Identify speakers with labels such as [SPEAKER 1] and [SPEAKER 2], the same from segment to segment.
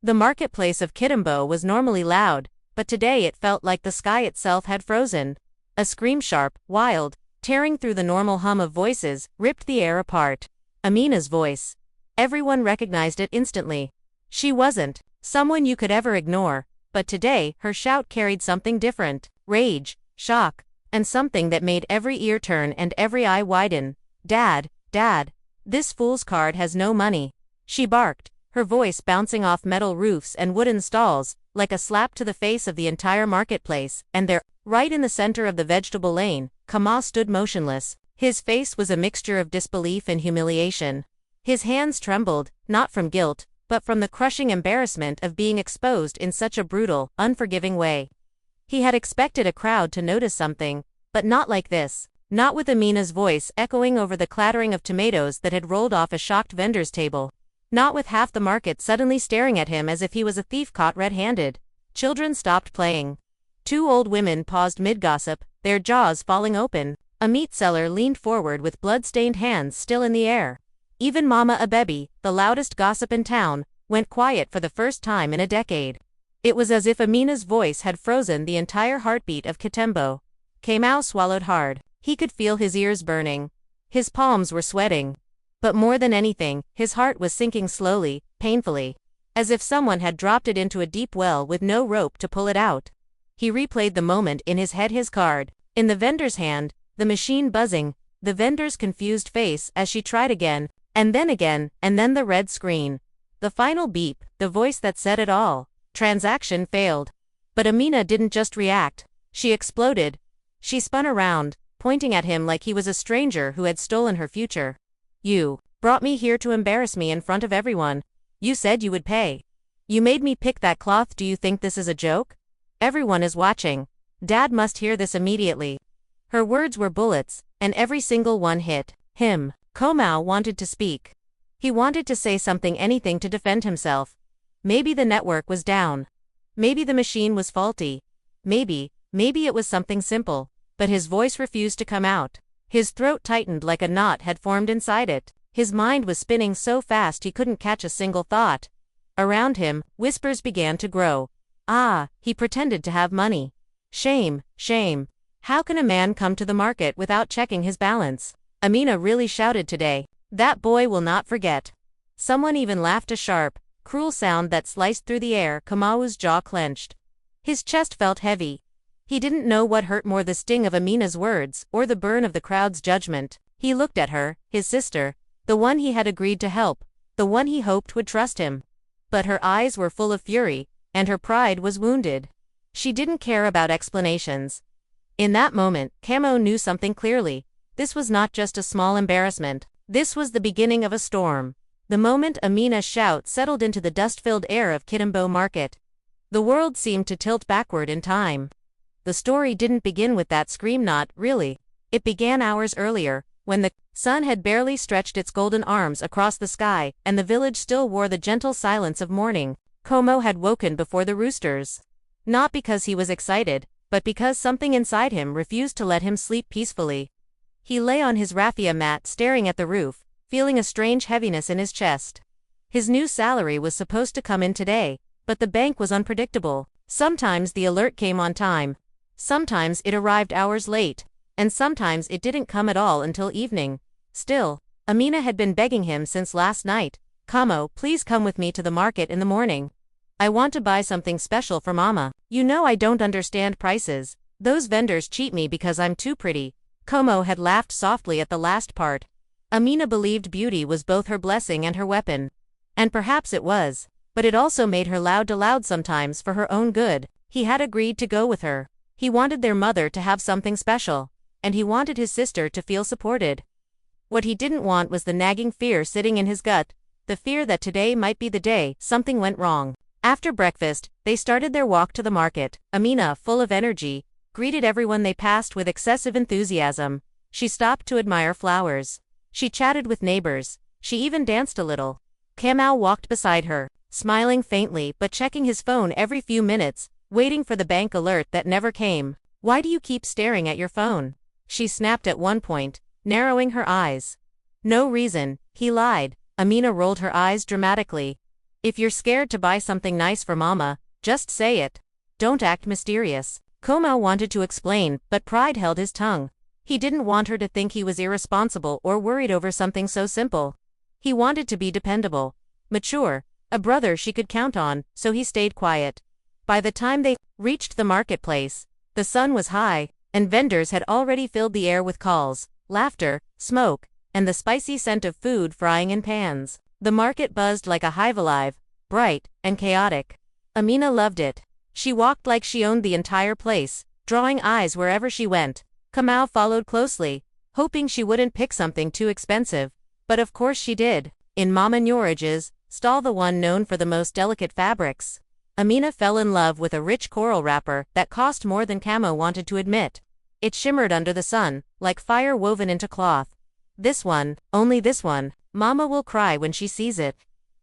[SPEAKER 1] The marketplace of Kitambo was normally loud, but today it felt like the sky itself had frozen. A scream, sharp, wild, tearing through the normal hum of voices, ripped the air apart. Amina's voice. Everyone recognized it instantly. She wasn't someone you could ever ignore, but today her shout carried something different: rage, shock, and something that made every ear turn and every eye widen. "Dad, Dad, this fool's card has no money," she barked, her voice bouncing off metal roofs and wooden stalls, like a slap to the face of the entire marketplace. And there, right in the center of the vegetable lane, Kama stood motionless. His face was a mixture of disbelief and humiliation. His hands trembled, not from guilt, but from the crushing embarrassment of being exposed in such a brutal, unforgiving way. He had expected a crowd to notice something, but not like this. Not with Amina's voice echoing over the clattering of tomatoes that had rolled off a shocked vendor's table. Not with half the market suddenly staring at him as if he was a thief caught red-handed. Children stopped playing. Two old women paused mid-gossip, their jaws falling open. A meat seller leaned forward with blood-stained hands still in the air. Even Mama Abebi, the loudest gossip in town, went quiet for the first time in a decade. It was as if Amina's voice had frozen the entire heartbeat of Kitambo. Kamau swallowed hard. He could feel his ears burning. His palms were sweating. But more than anything, his heart was sinking slowly, painfully. As if someone had dropped it into a deep well with no rope to pull it out. He replayed the moment in his head, his card in the vendor's hand, the machine buzzing, the vendor's confused face as she tried again, and then the red screen. The final beep, the voice that said it all. Transaction failed. But Amina didn't just react. She exploded. She spun around, pointing at him like he was a stranger who had stolen her future. "You brought me here to embarrass me in front of everyone. You said you would pay. You made me pick that cloth. Do you think this is a joke? Everyone is watching. Dad must hear this immediately." Her words were bullets, and every single one hit him. Kamau wanted to speak. He wanted to say something, anything to defend himself. Maybe the network was down. Maybe the machine was faulty. Maybe it was something simple. But his voice refused to come out. His throat tightened like a knot had formed inside it. His mind was spinning so fast he couldn't catch a single thought. Around him, whispers began to grow. "Ah, he pretended to have money. Shame, shame. How can a man come to the market without checking his balance?" Amina really shouted today. "That boy will not forget." Someone even laughed, a sharp, cruel sound that sliced through the air. Kamau's jaw clenched. His chest felt heavy. He didn't know what hurt more, the sting of Amina's words or the burn of the crowd's judgment. He looked at her, his sister, the one he had agreed to help, the one he hoped would trust him. But her eyes were full of fury, and her pride was wounded. She didn't care about explanations. In that moment, Kamau knew something clearly. This was not just a small embarrassment. This was the beginning of a storm. The moment Amina's shout settled into the dust-filled air of Kitambo Market, the world seemed to tilt backward in time. The story didn't begin with that scream, not really. It began hours earlier, when the sun had barely stretched its golden arms across the sky, and the village still wore the gentle silence of morning. Como had woken before the roosters. Not because he was excited, but because something inside him refused to let him sleep peacefully. He lay on his raffia mat staring at the roof, feeling a strange heaviness in his chest. His new salary was supposed to come in today, but the bank was unpredictable. Sometimes the alert came on time. Sometimes it arrived hours late, and sometimes it didn't come at all until evening. Still, Amina had been begging him since last night. "Kamo, please come with me to the market in the morning. I want to buy something special for Mama. You know I don't understand prices. Those vendors cheat me because I'm too pretty." Como had laughed softly at the last part. Amina believed beauty was both her blessing and her weapon. And perhaps it was. But it also made her loud sometimes for her own good. He had agreed to go with her. He wanted their mother to have something special. And he wanted his sister to feel supported. What he didn't want was the nagging fear sitting in his gut, the fear that today might be the day something went wrong. After breakfast, they started their walk to the market. Amina, full of energy, greeted everyone they passed with excessive enthusiasm. She stopped to admire flowers. She chatted with neighbors. She even danced a little. Kamau walked beside her, smiling faintly but checking his phone every few minutes, waiting for the bank alert that never came. "Why do you keep staring at your phone?" she snapped at one point, narrowing her eyes. "No reason," he lied. Amina rolled her eyes dramatically. If you're scared to buy something nice for mama, just say it. Don't act mysterious. Komao wanted to explain, but pride held his tongue. He didn't want her to think he was irresponsible or worried over something so simple. He wanted to be dependable, mature, a brother she could count on, so he stayed quiet. By the time they reached the marketplace, the sun was high, and vendors had already filled the air with calls, laughter, smoke, and the spicy scent of food frying in pans. The market buzzed like a hive, alive, bright, and chaotic. Amina loved it. She walked like she owned the entire place, drawing eyes wherever she went. Kamau followed closely, hoping she wouldn't pick something too expensive. But of course she did. In Mama Nyoraj's stall, the one known for the most delicate fabrics, Amina fell in love with a rich coral wrapper that cost more than Camo wanted to admit. It shimmered under the sun, like fire woven into cloth. This one, only this one, Mama will cry when she sees it.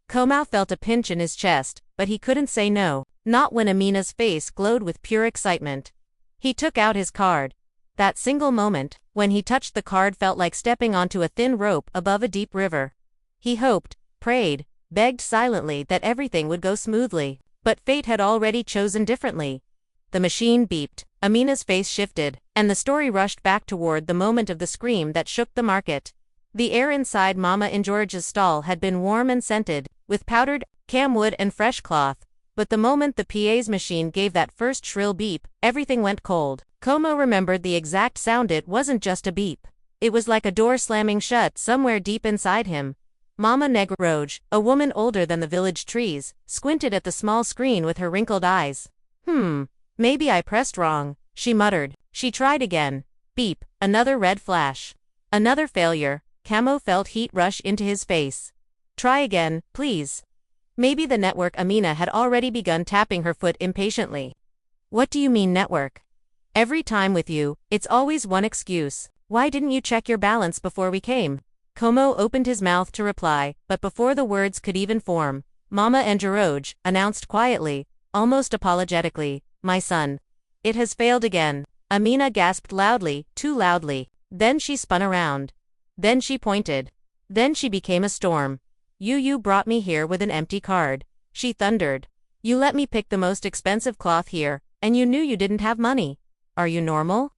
[SPEAKER 1] Komao felt a pinch in his chest, but he couldn't say no, not when Amina's face glowed with pure excitement. He took out his card. That single moment, when he touched the card, felt like stepping onto a thin rope above a deep river. He hoped, prayed, begged silently that everything would go smoothly, but fate had already chosen differently. The machine beeped, Amina's face shifted, and the story rushed back toward the moment of the scream that shook the market. The air inside Mama Nyoraj's stall had been warm and scented, with powdered camwood and fresh cloth, but the moment the PA's machine gave that first shrill beep, everything went cold. Como remembered the exact sound. It wasn't just a beep. It was like a door slamming shut somewhere deep inside him. Mama Nyoraj, a woman older than the village trees, squinted at the small screen with her wrinkled eyes. Maybe I pressed wrong, she muttered. She tried again. Beep, another red flash. Another failure. Camo felt heat rush into his face. Try again, please. Maybe the network. Amina had already begun tapping her foot impatiently. What do you mean network? Every time with you, it's always one excuse. Why didn't you check your balance before we came? Como opened his mouth to reply, but before the words could even form, Mama Nyoraj announced quietly, almost apologetically, "My son. It has failed again." Amina gasped loudly, too loudly. Then she spun around. Then she pointed. Then she became a storm. You brought me here with an empty card," she thundered. "You let me pick the most expensive cloth here, and you knew you didn't have money. Are you normal?"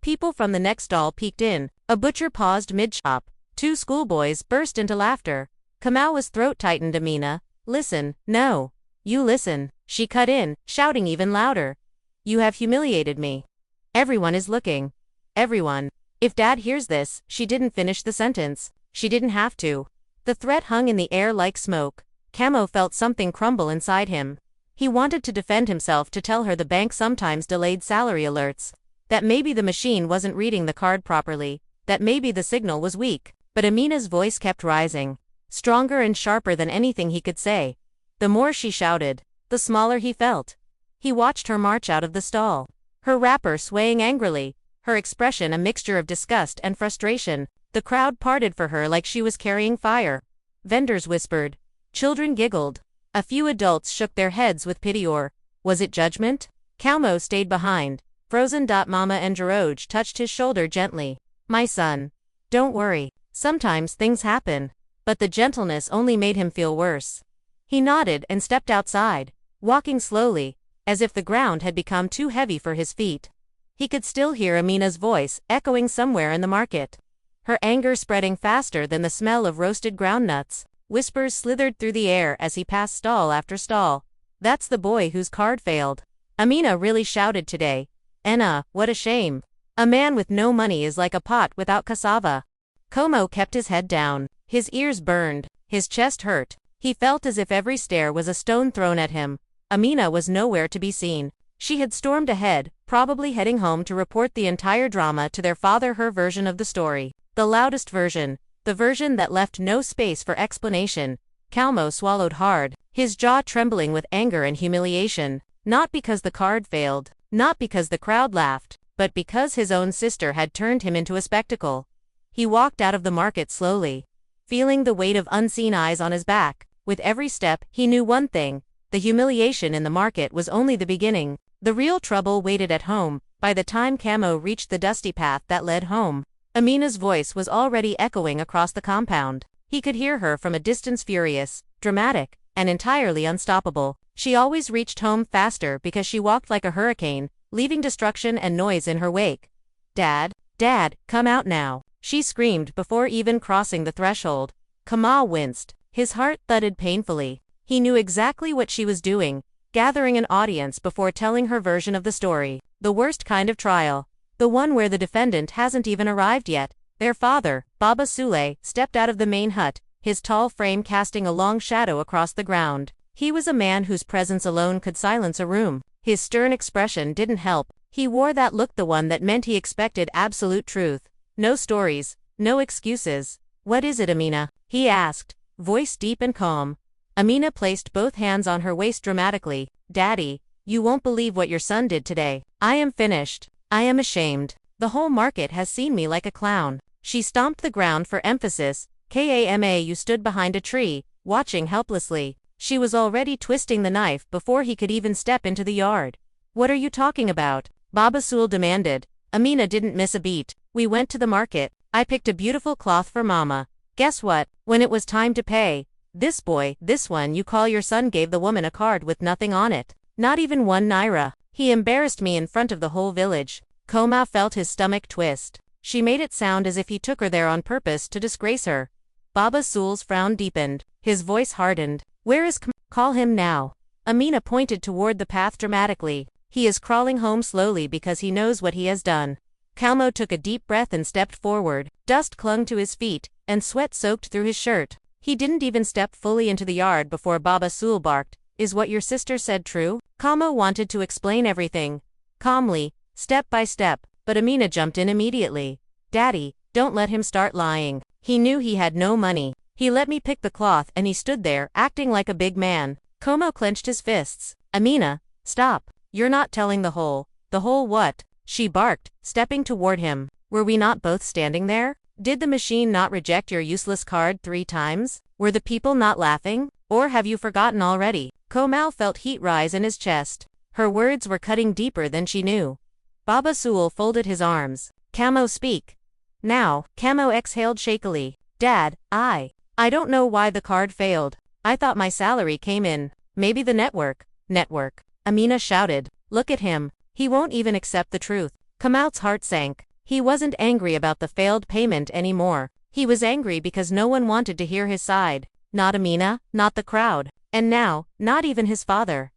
[SPEAKER 1] People from the next stall peeked in. A butcher paused mid-shop. 2 schoolboys burst into laughter. Kamau's throat tightened. "Amina, listen, no. You listen," she cut in, shouting even louder. "You have humiliated me. Everyone is looking. Everyone. If Dad hears this," she didn't finish the sentence. She didn't have to. The threat hung in the air like smoke. Camo felt something crumble inside him. He wanted to defend himself, to tell her the bank sometimes delayed salary alerts, that maybe the machine wasn't reading the card properly, that maybe the signal was weak. But Amina's voice kept rising, stronger and sharper than anything he could say. The more she shouted, the smaller he felt. He watched her march out of the stall, her wrapper swaying angrily, her expression a mixture of disgust and frustration. The crowd parted for her like she was carrying fire. Vendors whispered. Children giggled. A few adults shook their heads with pity, or was it judgment? Camo stayed behind, frozen. Mama Nyoraj touched his shoulder gently. "My son. Don't worry. Sometimes things happen." But the gentleness only made him feel worse. He nodded and stepped outside, walking slowly, as if the ground had become too heavy for his feet. He could still hear Amina's voice echoing somewhere in the market, her anger spreading faster than the smell of roasted groundnuts. Whispers slithered through the air as he passed stall after stall. "That's the boy whose card failed. Amina really shouted today. Enna, what a shame. A man with no money is like a pot without cassava." Como kept his head down. His ears burned. His chest hurt. He felt as if every stare was a stone thrown at him. Amina was nowhere to be seen. She had stormed ahead, probably heading home to report the entire drama to their father. Her version of the story. The loudest version. The version that left no space for explanation. Calmo swallowed hard, his jaw trembling with anger and humiliation. Not because the card failed, not because the crowd laughed, but because his own sister had turned him into a spectacle. He walked out of the market slowly, feeling the weight of unseen eyes on his back. With every step, he knew one thing: the humiliation in the market was only the beginning. The real trouble waited at home. By the time Camo reached the dusty path that led home, Amina's voice was already echoing across the compound. He could hear her from a distance, furious, dramatic, and entirely unstoppable. She always reached home faster because she walked like a hurricane, leaving destruction and noise in her wake. "Dad, Dad, come out now," she screamed before even crossing the threshold. Kamal winced. His heart thudded painfully. He knew exactly what she was doing, gathering an audience before telling her version of the story. The worst kind of trial. The one where the defendant hasn't even arrived yet. Their father, Baba Sule, stepped out of the main hut, his tall frame casting a long shadow across the ground. He was a man whose presence alone could silence a room. His stern expression didn't help. He wore that look, the one that meant he expected absolute truth. No stories, no excuses. "What is it, Amina?" he asked, voice deep and calm. Amina placed both hands on her waist dramatically. "Daddy, you won't believe what your son did today. I am finished. I am ashamed. The whole market has seen me like a clown." She stomped the ground for emphasis. You stood behind a tree, watching helplessly. She was already twisting the knife before he could even step into the yard. "What are you talking about?" Baba Sul demanded. Amina didn't miss a beat. "We went to the market. I picked a beautiful cloth for Mama. Guess what? When it was time to pay, this boy, this one you call your son, gave the woman a card with nothing on it. Not even 1 naira. He embarrassed me in front of the whole village." Koma felt his stomach twist. She made it sound as if he took her there on purpose to disgrace her. Baba Sul's frown deepened. His voice hardened. "Where is Call him now." Amina pointed toward the path dramatically. "He is crawling home slowly because he knows what he has done." Kalmo took a deep breath and stepped forward. Dust clung to his feet, and sweat soaked through his shirt. He didn't even step fully into the yard before Baba Sul barked, "Is what your sister said true?" Kalmo wanted to explain everything, calmly, step by step, but Amina jumped in immediately. "Daddy, don't let him start lying. He knew he had no money. He let me pick the cloth and he stood there, acting like a big man." Como clenched his fists. "Amina, stop. You're not telling the whole." "The whole what?" she barked, stepping toward him. "Were we not both standing there? Did the machine not reject your useless card 3 times? Were the people not laughing? Or have you forgotten already?" Komal felt heat rise in his chest. Her words were cutting deeper than she knew. Baba Sul folded his arms. "Camo, speak. Now." Camo exhaled shakily. "Dad, I don't know why the card failed. I thought my salary came in. Maybe the network." "Network?" Amina shouted. "Look at him. He won't even accept the truth." Kamal's heart sank. He wasn't angry about the failed payment anymore. He was angry because no one wanted to hear his side. Not Amina, not the crowd, and now, not even his father.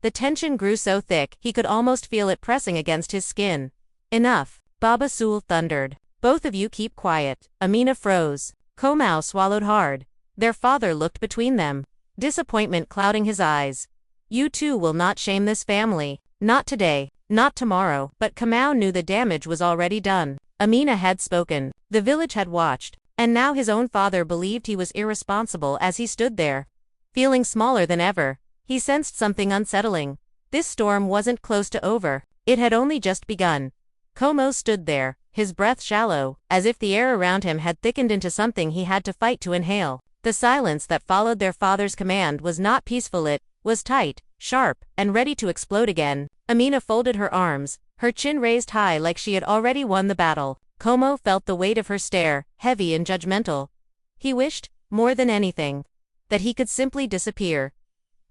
[SPEAKER 1] The tension grew so thick he could almost feel it pressing against his skin. "Enough," Baba Sul thundered. "Both of you keep quiet." Amina froze. Komao swallowed hard. Their father looked between them, disappointment clouding his eyes. "You two will not shame this family. Not today, not tomorrow." But Kamau knew the damage was already done. Amina had spoken. The village had watched. And now his own father believed he was irresponsible as he stood there, feeling smaller than ever. He sensed something unsettling. This storm wasn't close to over. It had only just begun. Como stood there, his breath shallow, as if the air around him had thickened into something he had to fight to inhale. The silence that followed their father's command was not peaceful, it was tight, sharp, and ready to explode again. Amina folded her arms, her chin raised high like she had already won the battle. Como felt the weight of her stare, heavy and judgmental. He wished, more than anything, that he could simply disappear.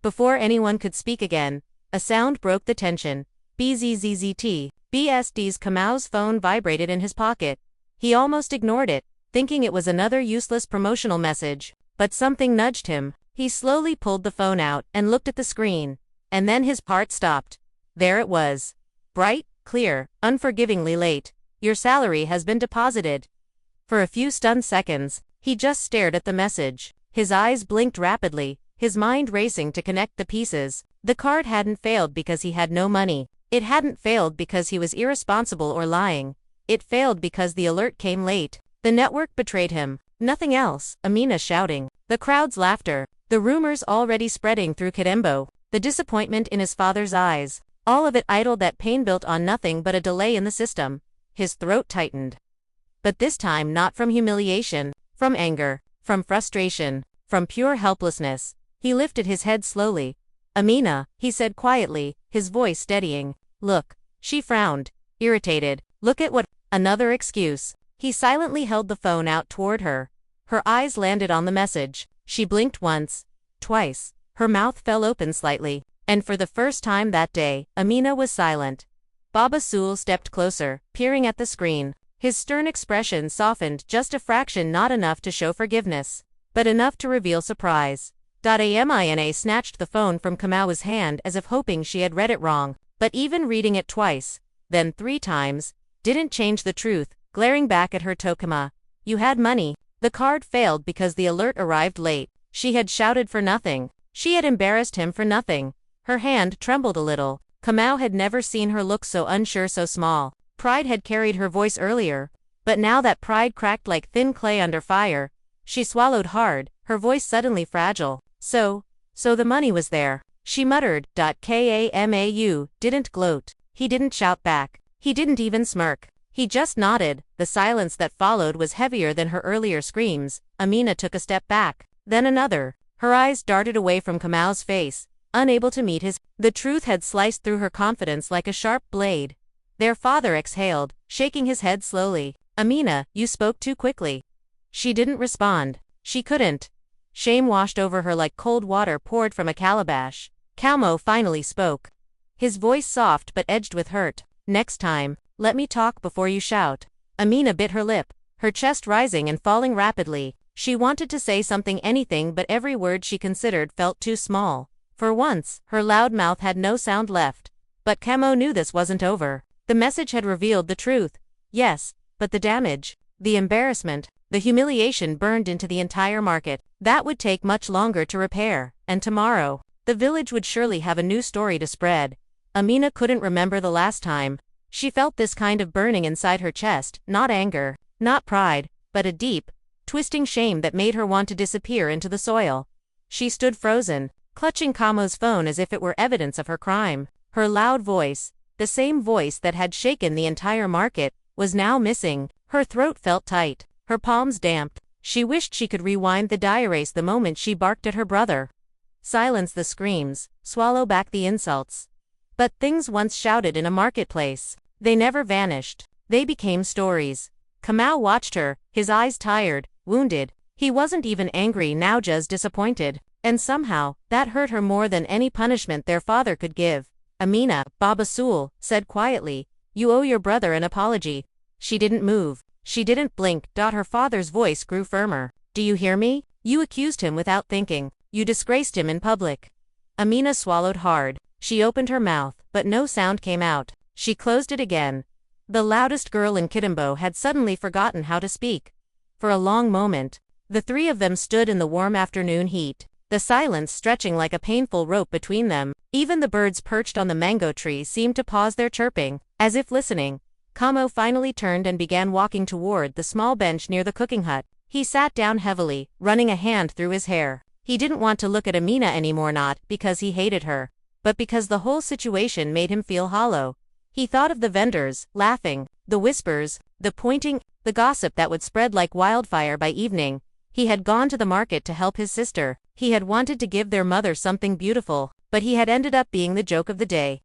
[SPEAKER 1] Before anyone could speak again, a sound broke the tension. BZZZT. BSD's Kamau's phone vibrated in his pocket. He almost ignored it, thinking it was another useless promotional message. But something nudged him. He slowly pulled the phone out and looked at the screen. And then his heart stopped. There it was. Bright, clear, unforgivingly late. "Your salary has been deposited." For a few stunned seconds, he just stared at the message. His eyes blinked rapidly, his mind racing to connect the pieces. The card hadn't failed because he had no money. It hadn't failed because he was irresponsible or lying. It failed because the alert came late. The network betrayed him. Nothing else. Amina shouting. The crowd's laughter. The rumors already spreading through Kirembo. The disappointment in his father's eyes. All of it idle, that pain built on nothing but a delay in the system. His throat tightened. But this time not from humiliation, from anger, from frustration, from pure helplessness. He lifted his head slowly. "Amina," he said quietly, his voice steadying. "Look." She frowned, irritated. "Look at what?" Another excuse. He silently held the phone out toward her. Her eyes landed on the message. She blinked once, twice, Her mouth fell open slightly, and for the first time that day, Amina was silent. Baba Sool stepped closer, peering at the screen. His stern expression softened just a fraction, not enough to show forgiveness, but enough to reveal surprise. Amina snatched the phone from Kamau's hand as if hoping she had read it wrong, but even reading it twice, then 3 times, didn't change the truth. Glaring back at her to Kama, "You had money." The card failed because the alert arrived late. She had shouted for nothing. She had embarrassed him for nothing. Her hand trembled a little. Kamau had never seen her look so unsure, so small. Pride had carried her voice earlier, but now that pride cracked like thin clay under fire. She swallowed hard, her voice suddenly fragile. So the money was there. She muttered. Kamau didn't gloat. He didn't shout back. He didn't even smirk. He just nodded. The silence that followed was heavier than her earlier screams. Amina took a step back, then another. Her eyes darted away from Kamau's face, unable to meet his. The truth had sliced through her confidence like a sharp blade. Their father exhaled, shaking his head slowly. "Amina, you spoke too quickly." She didn't respond. She couldn't. Shame washed over her like cold water poured from a calabash. Kamau finally spoke. His voice soft but edged with hurt. "Next time, let me talk before you shout." Amina bit her lip, her chest rising and falling rapidly. She wanted to say something, anything, but every word she considered felt too small. For once, her loud mouth had no sound left. But Kamau knew this wasn't over. The message had revealed the truth. Yes, but the damage, the embarrassment, the humiliation burned into the entire market. That would take much longer to repair, and tomorrow, the village would surely have a new story to spread. Amina couldn't remember the last time she felt this kind of burning inside her chest, not anger, not pride, but a deep, twisting shame that made her want to disappear into the soil. She stood frozen, clutching Kamau's phone as if it were evidence of her crime. Her loud voice, the same voice that had shaken the entire market, was now missing. Her throat felt tight, her palms damp. She wished she could rewind the die erase the moment she barked at her brother. Silence the screams, swallow back the insults. But things once shouted in a marketplace, they never vanished. They became stories. Kamau watched her, his eyes tired, wounded. He wasn't even angry now, just disappointed. And somehow, that hurt her more than any punishment their father could give. "Amina," Baba Sool said quietly, "you owe your brother an apology." She didn't move. She didn't blink. Her father's voice grew firmer. "Do you hear me? You accused him without thinking. You disgraced him in public." Amina swallowed hard. She opened her mouth, but no sound came out. She closed it again. The loudest girl in Kitambo had suddenly forgotten how to speak. For a long moment, the 3 of them stood in the warm afternoon heat, the silence stretching like a painful rope between them. Even the birds perched on the mango tree seemed to pause their chirping, as if listening. Kamau finally turned and began walking toward the small bench near the cooking hut. He sat down heavily, running a hand through his hair. He didn't want to look at Amina anymore, not because he hated her, but because the whole situation made him feel hollow. He thought of the vendors, laughing, the whispers, the pointing, the gossip that would spread like wildfire by evening. He had gone to the market to help his sister. He had wanted to give their mother something beautiful, but he had ended up being the joke of the day.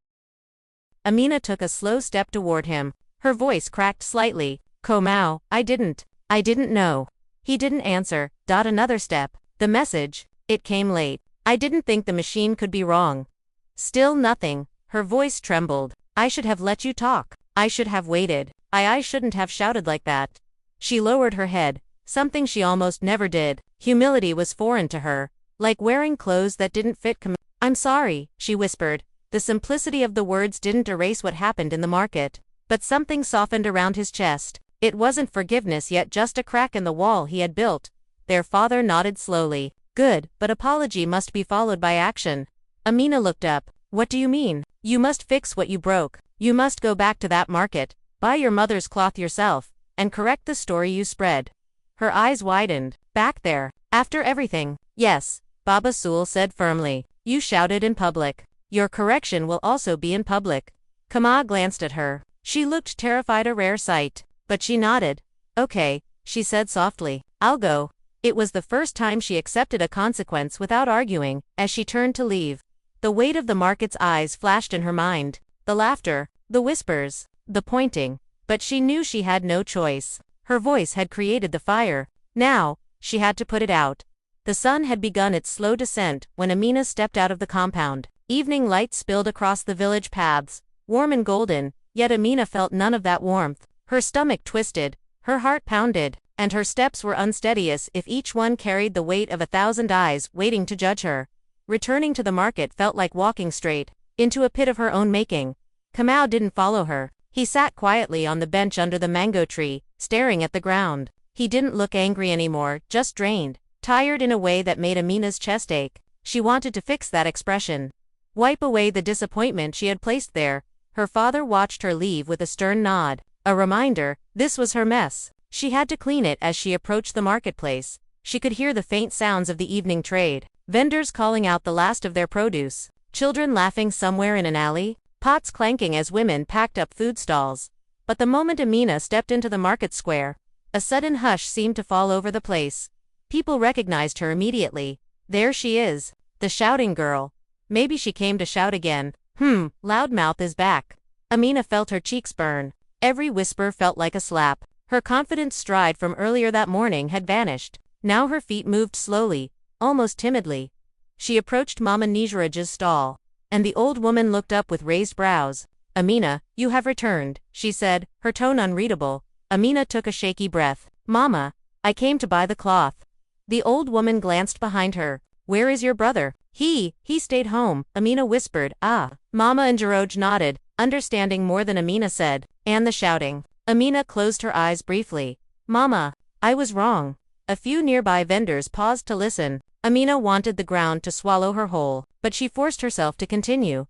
[SPEAKER 1] Amina took a slow step toward him. Her voice cracked slightly. "Kamau, I didn't know." He didn't answer. Another step. "The message, it came late. I didn't think the machine could be wrong." Still nothing. Her voice trembled. "I should have let you talk. I should have waited. I shouldn't have shouted like that." She lowered her head, something she almost never did. Humility was foreign to her, like wearing clothes that didn't fit. "I'm sorry," she whispered. The simplicity of the words didn't erase what happened in the market, but something softened around his chest. It wasn't forgiveness yet, just a crack in the wall he had built. Their father nodded slowly. "Good, but apology must be followed by action." Amina looked up. "What do you mean?" "You must fix what you broke. You must go back to that market, buy your mother's cloth yourself, and correct the story you spread." Her eyes widened. "Back there? After everything?" "Yes," Baba Sool said firmly. "You shouted in public. Your correction will also be in public." Kama glanced at her. She looked terrified, a rare sight, but she nodded. "Okay," she said softly. "I'll go." It was the first time she accepted a consequence without arguing. As she turned to leave, the weight of the market's eyes flashed in her mind. The laughter, the whispers, the pointing. But she knew she had no choice. Her voice had created the fire. Now, she had to put it out. The sun had begun its slow descent when Amina stepped out of the compound. Evening light spilled across the village paths, warm and golden, yet Amina felt none of that warmth. Her stomach twisted, her heart pounded, and her steps were unsteady as if each one carried the weight of 1,000 eyes waiting to judge her. Returning to the market felt like walking straight into a pit of her own making. Kamau didn't follow her. He sat quietly on the bench under the mango tree, staring at the ground. He didn't look angry anymore, just drained, tired in a way that made Amina's chest ache. She wanted to fix that expression, wipe away the disappointment she had placed there. Her father watched her leave with a stern nod, a reminder, this was her mess. She had to clean it. As she approached the marketplace, she could hear the faint sounds of the evening trade, vendors calling out the last of their produce, children laughing somewhere in an alley, pots clanking as women packed up food stalls. But the moment Amina stepped into the market square, a sudden hush seemed to fall over the place. People recognized her immediately. There she is, the shouting girl. Maybe she came to shout again. Loudmouth is back. Amina felt her cheeks burn. Every whisper felt like a slap. Her confident stride from earlier that morning had vanished. Now her feet moved slowly, almost timidly. She approached Mama Nijraj's stall, and the old woman looked up with raised brows. Amina, you have returned, she said, her tone unreadable. Amina took a shaky breath. Mama, I came to buy the cloth. The old woman glanced behind her. Where is your brother? He stayed home, Amina whispered. Ah. Mama Nijraj nodded, understanding more than Amina said. And the shouting. Amina closed her eyes briefly. Mama, I was wrong. A few nearby vendors paused to listen. Amina wanted the ground to swallow her whole, but she forced herself to continue.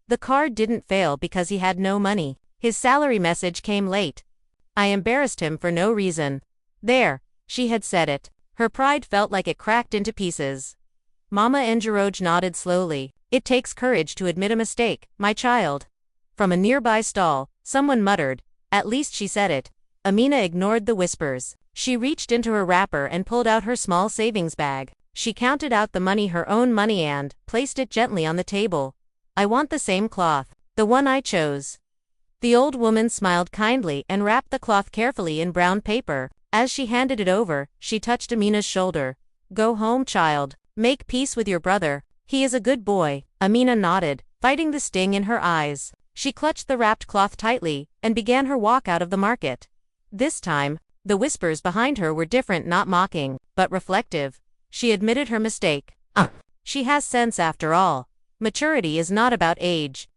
[SPEAKER 1] The card didn't fail because he had no money. His salary message came late. I embarrassed him for no reason. There, she had said it. Her pride felt like it cracked into pieces. Mama Nijraj nodded slowly. It takes courage to admit a mistake, my child. From a nearby stall, someone muttered. At least she said it. Amina ignored the whispers. She reached into her wrapper and pulled out her small savings bag. She counted out the money, her own money, and placed it gently on the table. I want the same cloth, the one I chose. The old woman smiled kindly and wrapped the cloth carefully in brown paper. As she handed it over, she touched Amina's shoulder. Go home, child. Make peace with your brother. He is a good boy. Amina nodded, fighting the sting in her eyes. She clutched the wrapped cloth tightly and began her walk out of the market. This time, the whispers behind her were different, not mocking, but reflective. She admitted her mistake. She has sense after all. Maturity is not about age.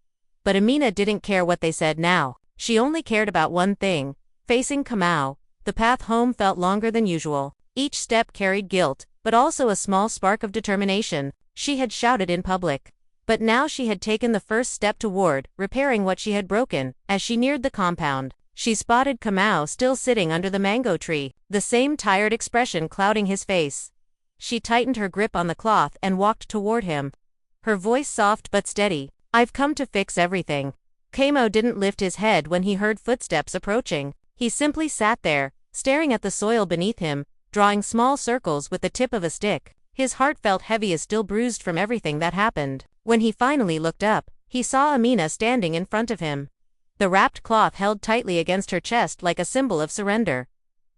[SPEAKER 1] But Amina didn't care what they said now. She only cared about one thing, facing Kamau. The path home felt longer than usual. Each step carried guilt, but also a small spark of determination. She had shouted in public. But now she had taken the first step toward repairing what she had broken. As she neared the compound, she spotted Kamau still sitting under the mango tree, the same tired expression clouding his face. She tightened her grip on the cloth and walked toward him. Her voice soft but steady. I've come to fix everything. Kamau didn't lift his head when he heard footsteps approaching. He simply sat there, staring at the soil beneath him, drawing small circles with the tip of a stick. His heart felt heavy as still bruised from everything that happened. When he finally looked up, he saw Amina standing in front of him. The wrapped cloth held tightly against her chest like a symbol of surrender.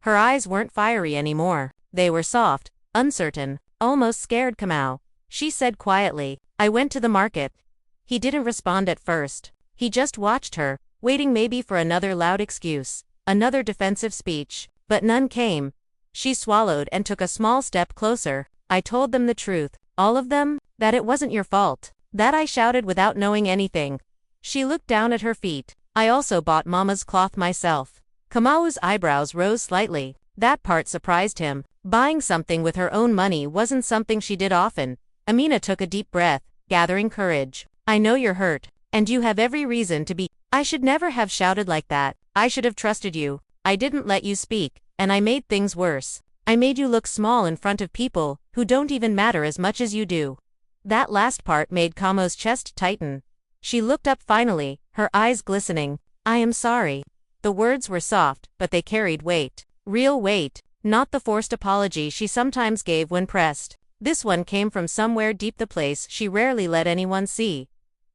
[SPEAKER 1] Her eyes weren't fiery anymore. They were soft, uncertain, almost scared. Kamau, she said quietly, I went to the market. He didn't respond at first. He just watched her, waiting maybe for another loud excuse, another defensive speech, but none came. She swallowed and took a small step closer. I told them the truth, all of them, that it wasn't your fault. That I shouted without knowing anything. She looked down at her feet. I also bought Mama's cloth myself. Kamau's eyebrows rose slightly. That part surprised him. Buying something with her own money wasn't something she did often. Amina took a deep breath, gathering courage. I know you're hurt, and you have every reason to be. I should never have shouted like that. I should have trusted you. I didn't let you speak, and I made things worse. I made you look small in front of people who don't even matter as much as you do. That last part made Kamau's chest tighten. She looked up finally, her eyes glistening. I am sorry. The words were soft, but they carried weight. Real weight, not the forced apology she sometimes gave when pressed. This one came from somewhere deep, the place she rarely let anyone see.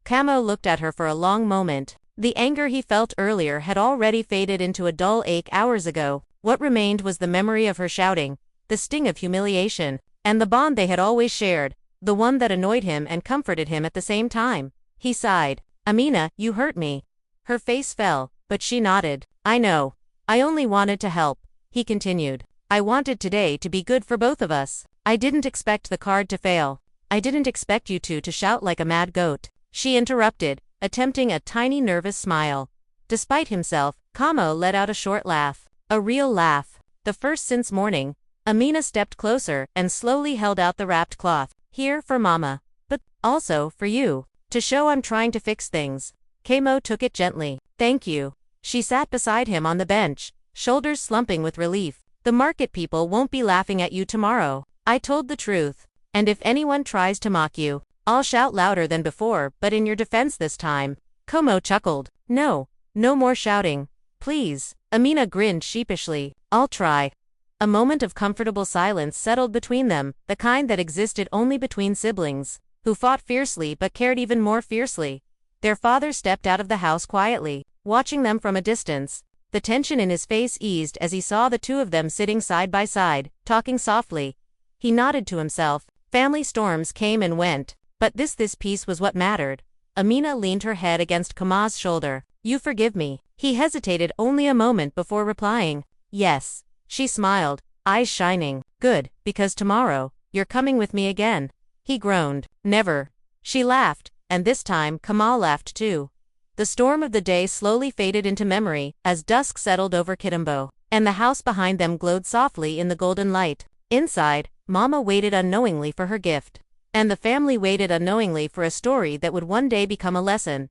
[SPEAKER 1] Kamau looked at her for a long moment. The anger he felt earlier had already faded into a dull ache hours ago. What remained was the memory of her shouting, the sting of humiliation. And the bond they had always shared, the one that annoyed him and comforted him at the same time. He sighed. Amina, you hurt me. Her face fell, but she nodded. I know. I only wanted to help, he continued. I wanted today to be good for both of us. I didn't expect the card to fail. I didn't expect you two to shout like a mad goat. She interrupted, attempting a tiny nervous smile. Despite himself, Kamo let out a short laugh. A real laugh. The first since morning. Amina stepped closer and slowly held out the wrapped cloth. Here for Mama. But also for you. To show I'm trying to fix things. Kamo took it gently. Thank you. She sat beside him on the bench, shoulders slumping with relief. The market people won't be laughing at you tomorrow. I told the truth. And if anyone tries to mock you, I'll shout louder than before, but in your defense this time. Kamo chuckled. No more shouting. Please. Amina grinned sheepishly. I'll try. A moment of comfortable silence settled between them, the kind that existed only between siblings, who fought fiercely but cared even more fiercely. Their father stepped out of the house quietly, watching them from a distance. The tension in his face eased as he saw the two of them sitting side by side, talking softly. He nodded to himself. Family storms came and went, but this peace was what mattered. Amina leaned her head against Kama's shoulder. You forgive me. He hesitated only a moment before replying. Yes. She smiled, eyes shining. Good, because tomorrow, you're coming with me again. He groaned. Never. She laughed, and this time Kamal laughed too. The storm of the day slowly faded into memory as dusk settled over Kitambo, and the house behind them glowed softly in the golden light. Inside, Mama waited unknowingly for her gift, and the family waited unknowingly for a story that would one day become a lesson.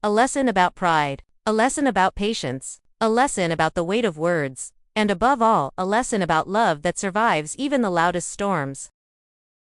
[SPEAKER 1] A lesson about pride, a lesson about patience, a lesson about the weight of words, and above all, a lesson about love that survives even the loudest storms.